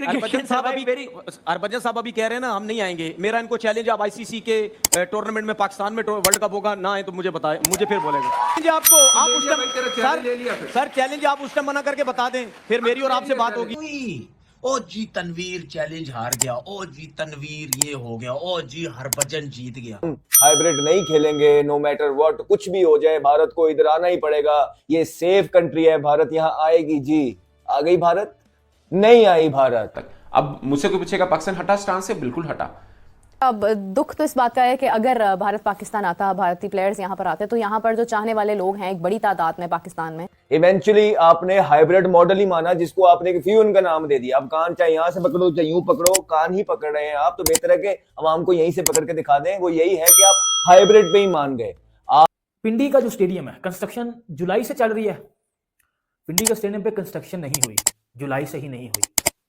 हरभजन साहब अभी कह रहे हैं ना हम नहीं आएंगे। मेरा इनको चैलेंज, आप आईसीसी के टूर्नामेंट में पाकिस्तान में वर्ल्ड कप होगा ना आए तो मुझे बताएं, मुझे फिर बोलेगा आपको। आप उस टाइम सर चैलेंज आप उस टाइम मना करके बता दें, फिर मेरी और आपसे बात होगी। ओ जी तनवीर चैलेंज हार गया, ओ जी तनवीर ये हो गया, ओ जी हरभजन जीत गया। हाइब्रिड नहीं खेलेंगे, नो मैटर व्हाट, कुछ भी हो जाए भारत को इधर आना ही पड़ेगा। ये सेफ कंट्री है, भारत यहाँ आएगी जी। आ गई भारत? नहीं आई भारत। अब मुझसे कोई पूछेगा पाकिस्तान हटा स्टांस से, बिल्कुल हटा। अब दुख तो इस बात का है कि अगर भारत पाकिस्तान आता, भारतीय प्लेयर्स यहाँ पर आते, तो यहाँ पर जो चाहने वाले लोग हैं एक बड़ी तादाद में पाकिस्तान में। इवेंचुअली आपने हाइब्रिड मॉडल ही माना, जिसको आपने फ्यूजन का नाम दे दिया। अब कान चाहे यहाँ से पकड़ो चाहे यूं पकड़ो, कान ही पकड़ रहे हैं आप। तो बेहतर है कि अवाम को यहीं से पकड़ के दिखा दें। वो यही है कि आप हाइब्रिड पे ही मान गए। पिंडी का जो स्टेडियम है, कंस्ट्रक्शन जुलाई से चल रही है। पिंडी का स्टेडियम पे कंस्ट्रक्शन नहीं हुई, जुलाई से ही नहीं हुई।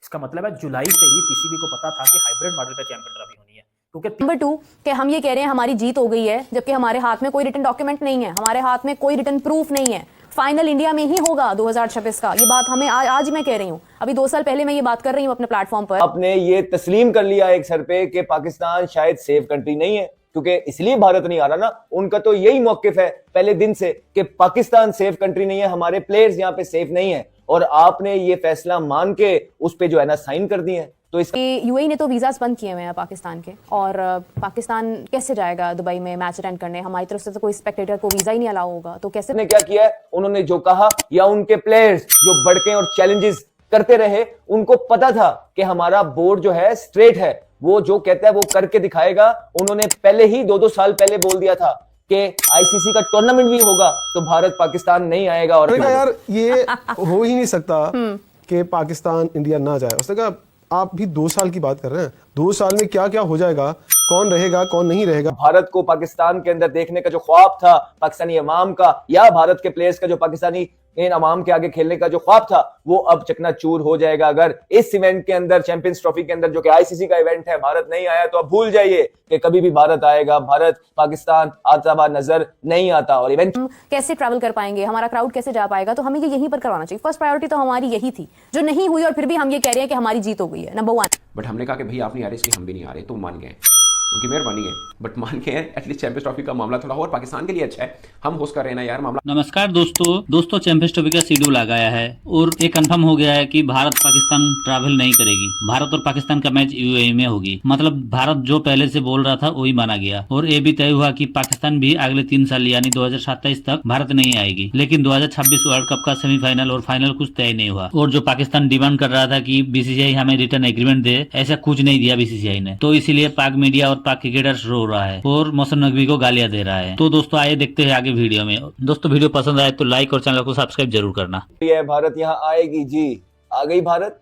इसका मतलब है जुलाई से ही पीसीबी को पता था कि हाइब्रिड मॉडल पे चैंपियन ट्रॉफी होनी है। नंबर 2 कि हम ये कह रहे हैं हमारी जीत हो गई है, जबकि हमारे हाथ में कोई रिटन डॉक्यूमेंट नहीं है, हमारे हाथ में कोई रिटन प्रूफ नहीं है। फाइनल इंडिया में ही होगा 2026 का। ये बात हमें आज मैं कह रही हूँ, अभी 2 साल पहले मैं ये बात कर रही हूँ अपने प्लेटफॉर्म पर। आपने ये तस्लीम कर लिया एक सर पे कि पाकिस्तान शायद सेफ कंट्री नहीं है, क्योंकि इसलिए भारत नहीं आ रहा ना। उनका तो यही मौकिफ है पहले दिन से कि पाकिस्तान सेफ कंट्री नहीं है, हमारे प्लेयर्स यहाँ पे सेफ नहीं है। और आपने ये फैसला मान के उस पे जो है ना साइन कर दिए हैं। तो यूएई ने तो वीजास बंद किए हुए हैं पाकिस्तान के, और पाकिस्तान कैसे जाएगा दुबई में मैच अटेंड करने? हमारी तरफ से तो कोई स्पेक्टेटर को वीजा ही नहीं अलाउ होगा, तो कैसे? ने क्या किया है, उन्होंने जो कहा, या उनके प्लेयर्स जो बढ़के और चैलेंजेस करते रहे, उनको पता था कि हमारा बोर्ड जो है स्ट्रेट है, वो जो कहता है वो करके दिखाएगा। उन्होंने पहले ही 2-2 साल पहले बोल दिया था कि आईसीसी का टूर्नामेंट भी होगा तो भारत पाकिस्तान नहीं आएगा। और यार ये हो ही नहीं सकता कि पाकिस्तान इंडिया ना जाए। उसने कहा आप भी 2 साल की बात कर रहे हैं, 2 साल में क्या क्या हो जाएगा, कौन रहेगा कौन नहीं रहेगा। भारत को पाकिस्तान के अंदर देखने का जो ख्वाब था पाकिस्तानी अवाम का, या भारत के प्लेयर्स का जो पाकिस्तानी इन अवाम के आगे खेलने का जो ख्वाब था, वो अब चकनाचूर हो जाएगा। अगर इस इवेंट के अंदर, चैंपियंस ट्रॉफी के अंदर जो कि आईसीसी का इवेंट है, भारत नहीं आया तो अब भूल जाइए कि कभी भी भारत आएगा। भारत पाकिस्तान आता हुआ नजर नहीं आता। और इवेंट कैसे ट्रैवल कर पाएंगे, हमारा क्राउड कैसे जा पाएगा? तो हमें ये यहीं पर करवाना चाहिए। फर्स्ट प्रायोरिटी तो हमारी यही थी, जो नहीं हुई, और फिर भी हम ये कह रहे हैं कि हमारी जीत हो गई है। नंबर 1। बट हमने कहा कि भाई आप नहीं आ रहे इसलिए हम भी नहीं आ रहे, तो मान गए, उनकी मेहरबानी है। बट मान के एटलीस्ट चैंपियंस ट्रॉफी का मामला थोड़ा और पाकिस्तान के लिए अच्छा है, हम होस्ट कर रहे हैं ना यार मामला। नमस्कार दोस्तों चैंपियंस ट्रॉफी का शेड्यूल आ गया है और ये कंफर्म हो गया है कि भारत पाकिस्तान ट्रैवल नहीं करेगी। भारत और पाकिस्तान का मैच यूएई में होगी। मतलब भारत जो पहले से बोल रहा था वही माना गया, और ये भी तय हुआ कि पाकिस्तान भी अगले 3 साल यानी 2027 तक भारत नहीं आएगी। लेकिन 2026 वर्ल्ड कप का सेमीफाइनल और फाइनल कुछ तय नहीं हुआ। और जो पाकिस्तान डिमांड कर रहा था कि बीसीसीआई हमें रिटर्न एग्रीमेंट दे, ऐसा कुछ नहीं दिया बीसीसीआई ने। तो इसीलिए पाक मीडिया और पाक क्रिकेटर्स रो रहा है और मौसम नकवी को गालियां दे रहा है। तो दोस्तों आइए देखते हैं आगे वीडियो में। दोस्तों वीडियो पसंद आए तो लाइक और चैनल को सब्सक्राइब जरूर करना। भारत यहाँ आएगी जी। आ गई भारत?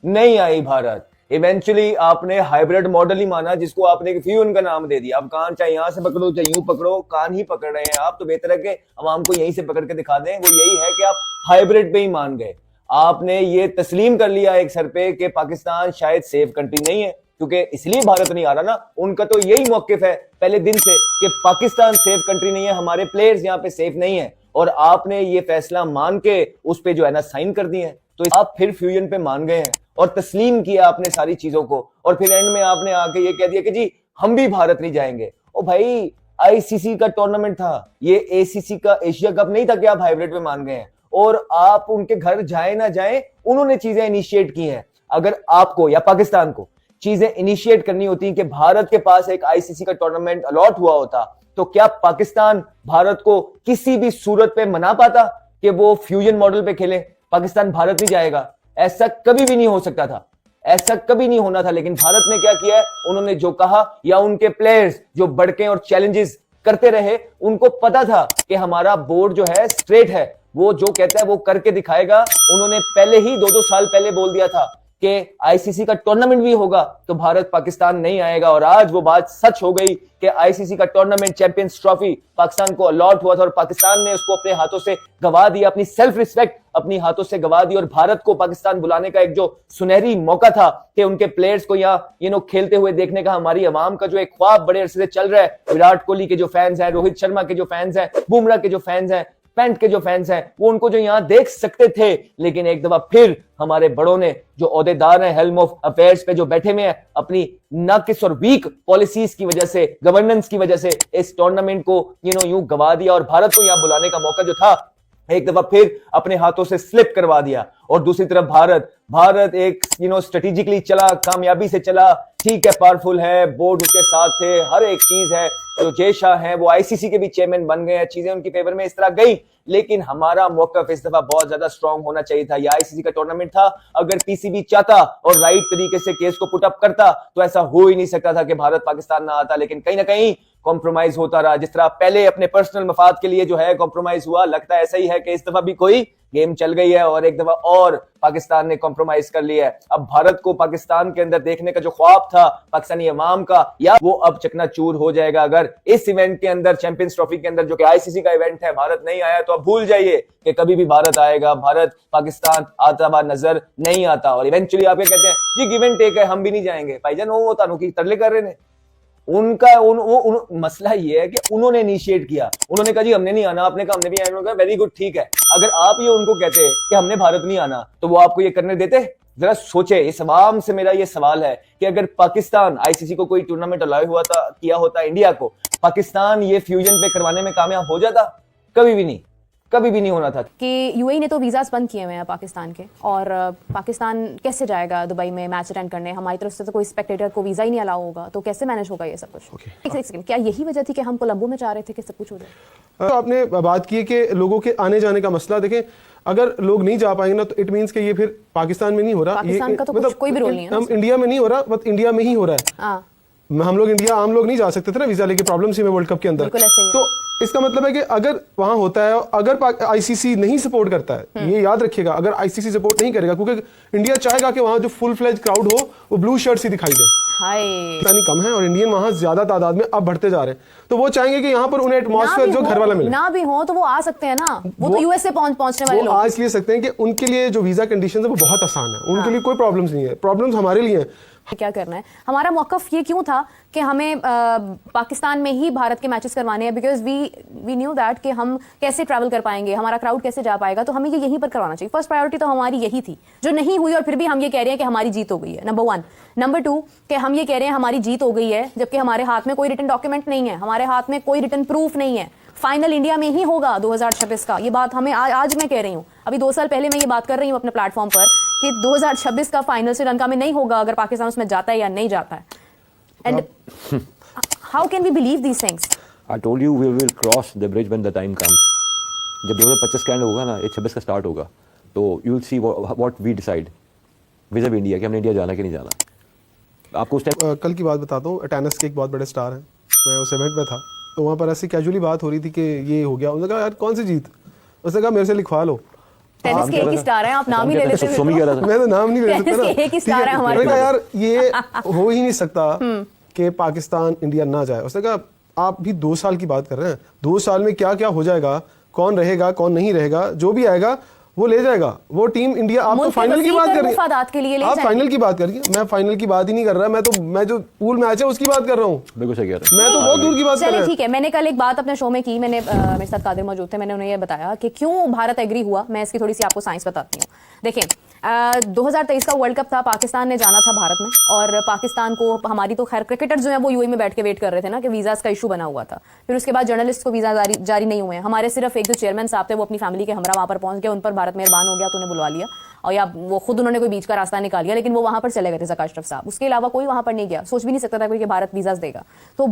नहीं आई भारत। इवेंचुअली आपने हाइब्रिड मॉडल ही माना, जिसको आपने फ्यूजन का नाम दे दिया। अब कान चाहे यहाँ से पकड़ो चाहे यूं पकड़ो, कान ही पकड़ रहे हैं आप। तो बेहतर है कि अवाम को यहीं से पकड़ के दिखा दें। वो यही है कि आप हाइब्रिड पे ही मान गए। आपने ये तस्लीम कर लिया एक सर पे कि पाकिस्तान शायद सेफ कंट्री नहीं है, क्योंकि इसलिए भारत नहीं आ रहा ना। उनका तो यही मौकिफ है पहले दिन से कि पाकिस्तान सेफ कंट्री नहीं है, हमारे प्लेयर्स यहाँ पे सेफ नहीं है। और आपने ये फैसला मान के उस पे जो है ना साइन कर दिए हैं। तो आप फिर फ्यूजन पे मान गए हैं और तस्लीम किया आपने सारी चीजों को। और फिर एंड में आपने आके ये कह दिया कि जी हम भी भारत नहीं जाएंगे। ओ भाई, आईसीसी का टूर्नामेंट था, ये एसीसी का एशिया कप नहीं था कि आप हाइब्रिड पे मान गए हैं। और आप उनके घर जाए ना जाए, उन्होंने चीजें इनिशिएट की हैं। अगर आपको या पाकिस्तान को चीजें इनिशिएट करनी होती कि भारत के पास एक आईसीसी का टूर्नामेंट अलॉट हुआ होता, तो क्या पाकिस्तान भारत को किसी भी सूरत पे मना पाता कि वो फ्यूजन मॉडल पे खेले? पाकिस्तान भारत नहीं जाएगा, ऐसा कभी भी नहीं हो सकता था, ऐसा कभी नहीं होना था। लेकिन भारत ने क्या किया है, उन्होंने जो कहा, या उनके प्लेयर्स जो बढ़के और चैलेंजेस करते रहे, उनको पता था कि हमारा बोर्ड जो है स्ट्रेट है, वो जो कहता है वो करके दिखाएगा। उन्होंने पहले ही 2-2 साल पहले बोल दिया था कि आईसीसी का टूर्नामेंट भी होगा तो भारत पाकिस्तान नहीं आएगा। और आज वो बात सच हो गई कि आईसीसी का टूर्नामेंट, चैंपियंस ट्रॉफी पाकिस्तान को अलॉट हुआ था और पाकिस्तान ने उसको अपने हाथों से गवा दिया, अपनी सेल्फ रिस्पेक्ट अपनी हाथों से गवा दी। और भारत को पाकिस्तान बुलाने का एक जो सुनहरी मौका था कि उनके प्लेयर्स को यहाँ खेलते हुए देखने का, हमारी अवाम का जो एक ख्वाब बड़े अरसे से चल रहा है, विराट कोहली के जो फैंस हैं, रोहित शर्मा के जो फैंस हैं, बुमराह के जो फैंस हैं, पैंट के जो फैंस हैं वो उनको जो यहाँ देख सकते थे, लेकिन एक दफा फिर हमारे बड़ों ने जो ओहदेदार हैं हेल्म ऑफ अफेयर्स पे जो बैठे हुए हैं, अपनी नाकिस और वीक पॉलिसीज की वजह से, गवर्नेंस की वजह से इस टूर्नामेंट को यूं गवा दिया और भारत को यहाँ बुलाने का मौका जो था एक दफा फिर अपने हाथों से स्लिप करवा दिया। और दूसरी तरफ भारत एक स्ट्रेटेजिकली चला, कामयाबी से चला, ठीक है, पावरफुल है, बोर्ड उसके साथ थे, हर एक चीज है। जो जय शाह हैं वो आईसीसी के भी चेयरमैन बन गए हैं, चीजें उनकी फेवर में इस तरह गई, लेकिन हमारा मौकफ इस दफा बहुत ज्यादा स्ट्रांग होना चाहिए था। यह आईसीसी का टूर्नामेंट था, अगर पीसीबी चाहता और राइट तरीके से केस को पुट अप करता तो ऐसा हो ही नहीं सकता था कि भारत पाकिस्तान ना आता, लेकिन कहीं ना कहीं कॉम्प्रोमाइज होता रहा। जिस तरह पहले अपने पर्सनल मफाद के लिए जो है कॉम्प्रोमाइज हुआ, लगता है ऐसा ही है कि इस दफा भी कोई गेम चल गई है और एक दफा और पाकिस्तान ने कॉम्प्रोमाइज कर लिया है। अब भारत को पाकिस्तान के अंदर देखने का जो ख्वाब था पाकिस्तानी अवाम का, या वो अब चकनाचूर हो जाएगा अगर इस इवेंट के अंदर, चैंपियंस ट्रॉफी के अंदर जो कि आईसीसी का इवेंट है, भारत नहीं आया। तो अब भूल जाइए कि कभी भी भारत आएगा, भारत पाकिस्तान आता हुआ नजर नहीं आता। और इवेंचुअली आप कहते हैं जी गिव एंड टेक है, हम भी नहीं जाएंगे, भाईजान वो तानू की तरले कर रहे हैं। उनका मसला ये है कि उन्होंने इनिशिएट किया, उन्होंने कहा जी हमने नहीं आना, आपने कहा हमने भी आना, उन्होंने कहा वेरी गुड, ठीक है। अगर आप ये उनको कहते कि हमने भारत नहीं आना तो वो आपको ये करने देते? जरा सोचे। इस अवाम से मेरा ये सवाल है कि अगर पाकिस्तान आईसीसी को कोई टूर्नामेंट अलाउ हुआ था, किया होता इंडिया को, पाकिस्तान ये फ्यूजन पे करवाने में कामयाब हो जाता? कभी भी नहीं, कभी भी नहीं होना था। कि यूएई ने तो वीज़ास बंद किए हुए हैं पाकिस्तान के, और पाकिस्तान कैसे जाएगा दुबई में मैच अटेंड करने? हमारी तरफ से तो कोई स्पेक्टेटर को वीज़ा ही नहीं अलाउ होगा, तो कैसे मैनेज होगा ये सब कुछ? एक सेकंड, क्या यही वजह थी कि हम कोलंबो में चाह रहे थे कि सब कुछ हो जाए? आपने बात की कि लोगों के आने जाने का मसला, देखें अगर लोग नहीं जा पाएंगे ना तो इट मींस कि ये फिर पाकिस्तान में नहीं हो रहा, पाकिस्तान का तो मतलब कोई भी रोल नहीं है, हम इंडिया में नहीं हो रहा, बट इंडिया में ही हो रहा है। हम लोग इंडिया आम लोग नहीं जा सकते थे ना वीजा लेके, प्रॉब्लम सी में वर्ल्ड कप के अंदर। तो इसका मतलब है कि अगर वहां होता है, अगर आईसीसी नहीं सपोर्ट करता है, ये याद रखिएगा, अगर आईसीसी सपोर्ट नहीं करेगा, क्योंकि इंडिया चाहेगा कि वहां जो फुल फ्लेज क्राउड हो वो ब्लू शर्ट्स ही दिखाई दे। पाकिस्तानी कम है और इंडियन वहां ज्यादा तादाद में अब बढ़ते जा रहे हैं, तो वो चाहेंगे कि यहाँ पर उन्हें एटमॉस्फेयर जो घर वाला मिले। ना भी हो तो वो आ सकते हैं ना, वो तो यूएस से पहुंचने वाले लोग आज ले सकते हैं कि उनके लिए जो वीजा कंडीशन है वो बहुत आसान है, उनके लिए कोई प्रॉब्लम्स नहीं है, प्रॉब्लम्स हमारे लिए है। क्या करना है? हमारा मौकफ ये क्यों था कि हमें पाकिस्तान में ही भारत के मैचेस करवाने हैं? बिकॉज वी न्यू दैट कि हम कैसे ट्रैवल कर पाएंगे, हमारा क्राउड कैसे जा पाएगा, तो हमें ये यहीं पर करवाना चाहिए। फर्स्ट प्रायोरिटी तो हमारी यही थी, जो नहीं हुई, और फिर भी हम ये कह रहे हैं कि हमारी जीत हो गई है, नंबर 1। नंबर 2 कि हम ये कह रहे हैं हमारी जीत हो गई है, जबकि हमारे हाथ में कोई रिटन डॉक्यूमेंट नहीं है, हमारे हाथ में कोई रिटन प्रूफ नहीं है। फाइनल इंडिया में ही होगा 2026 का, ये बात हमें आज मैं कह रही हूँ, अभी 2 साल पहले मैं ये बात कर रही हूँ अपने प्लेटफॉर्म पर कि 2026 का फाइनल श्रीलंका में नहीं होगा अगर पाकिस्तान उसमें जाता है या नहीं जाता है। And how can we believe these things? I told you we will cross the bridge when the time comes. जब 2025 का एंड होगा ना, 26 का स्टार्ट होगा, तो you will see what we decide with India कि हमने इंडिया जाना कि नहीं जाना। आपको उस टाइम कल की बात बताता हूँ, टेनिस के एक बहुत बड़े स्टार हैं, मैं उस इवेंट में था, तो वहाँ पर ऐसी कैजुअली बात हो रही थी कि ये हो गया। उन्होंने कहा यार कौन सी जीत? उसने कहा मेरे से लिखवा लो। टेनिस के एक ही स्टार हैं, आप नाम ही ले लेते हैं। मैं तो नाम नहीं ले सकता ना, एक ही स्टार है हमारे पास। यार ये हो ही नहीं सकता कि पाकिस्तान इंडिया ना जाए। उसने कहा आप भी 2 साल की बात कर रहे हैं, 2 साल में क्या क्या हो जाएगा, कौन रहेगा कौन नहीं रहेगा, जो भी आएगा वो ले जाएगा वो टीम इंडिया। आप तो फाइनल की बात कर रही हैं, आप फाइनल की बात करिए, मैं फाइनल की बात ही नहीं कर रहा, मैं जो पूल मैच है उसकी बात कर रहा हूँ। बिल्कुल सही कह रहे हैं, मैं तो बहुत दूर की बात कर रहा हूँ। ठीक है, मैंने कल एक बात अपने शो में की, मैंने मेरे साथ कादिर मौजूद थे, मैंने उन्हें ये बताया कि क्यों भारत एग्री हुआ। मैं इसकी थोड़ी सी आपको साइंस बताती हूँ। देखिए 2023 का वर्ल्ड कप था, पाकिस्तान ने जाना था भारत में, और पाकिस्तान को, हमारी तो खैर क्रिकेटर जो है वो यूएई में बैठ के वेट कर रहे थे ना कि वीज़ास का इशू बना हुआ था। फिर उसके बाद जर्नलिस्ट को वीज़ा जारी नहीं हुए हैं, हमारे सिर्फ एक जो चेयरमैन साहब थे वो अपनी फैमिली के हमरा वहाँ पर पहुंच गए, उन पर भारत मेहरबान हो गया तो उन्हें बुलवा लिया, और या वो खुद उन्होंने कोई बीच का रास्ता निकाल लिया, लेकिन वो वहाँ पर चले गए थे ज़का अशरफ साहब, उसके अलावा कोई वहाँ पर नहीं गया। सोच भी नहीं सकता था कोई कि भारत वीज़ास देगा। तो